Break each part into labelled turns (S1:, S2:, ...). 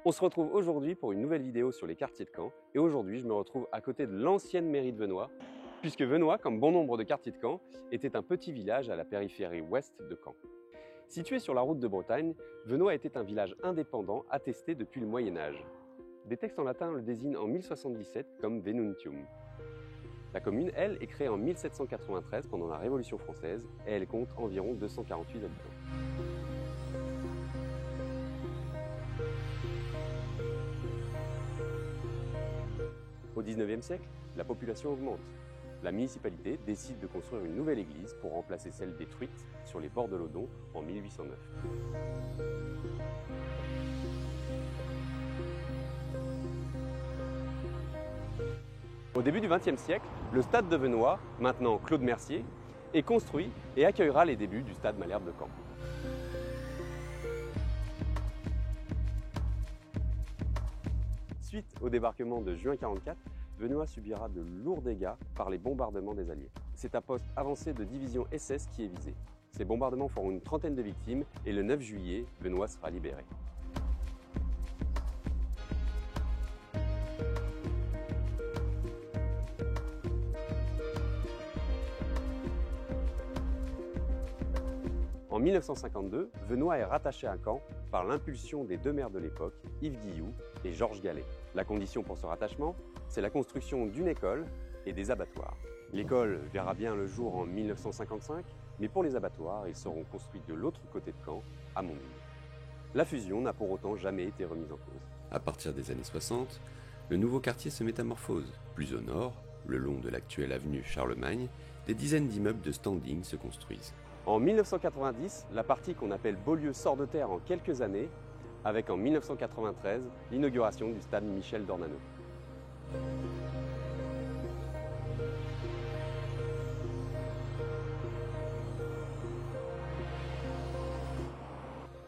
S1: On se retrouve aujourd'hui pour une nouvelle vidéo sur les quartiers de Caen et aujourd'hui je me retrouve à côté de l'ancienne mairie de Venoix puisque Venoix, comme bon nombre de quartiers de Caen, était un petit village à la périphérie ouest de Caen. Situé sur la route de Bretagne, Venoix était un village indépendant attesté depuis le Moyen-Âge. Des textes en latin le désignent en 1077 comme Venuntium. La commune, elle, est créée en 1793 pendant la Révolution française et elle compte environ 248 habitants. Au XIXe siècle, la population augmente. La municipalité décide de construire une nouvelle église pour remplacer celle détruite sur les bords de l'Odon en 1809. Au début du XXe siècle, le stade de Venoix, maintenant Claude Mercier, est construit et accueillera les débuts du stade Malherbe de Caen. Suite au débarquement de juin 1944, Venoix subira de lourds dégâts par les bombardements des Alliés. C'est un poste avancé de division SS qui est visé. Ces bombardements feront une trentaine de victimes et le 9 juillet, Venoix sera libéré. En 1952, Venoix est rattaché à Caen par l'impulsion des deux maires de l'époque, Yves Guilloux et Georges Gallet. La condition pour ce rattachement, c'est la construction d'une école et des abattoirs. L'école verra bien le jour en 1955, mais pour les abattoirs, ils seront construits de l'autre côté de Caen, à Montmine. La fusion n'a pour autant jamais été remise en cause.
S2: À partir des années 60, le nouveau quartier se métamorphose. Plus au nord, le long de l'actuelle avenue Charlemagne, des dizaines d'immeubles de standing se construisent.
S1: En 1990, la partie qu'on appelle Beaulieu sort de terre en quelques années, avec en 1993 l'inauguration du stade Michel Dornano.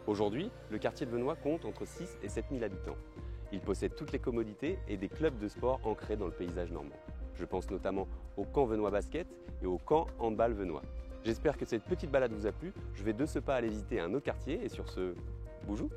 S1: Aujourd'hui, le quartier de Venoix compte entre 6 et 7 000 habitants. Il possède toutes les commodités et des clubs de sport ancrés dans le paysage normand. Je pense notamment au camp Venoix Basket et au camp Handball Venoix. J'espère que cette petite balade vous a plu. Je vais de ce pas aller visiter un autre quartier et sur ce, boujou!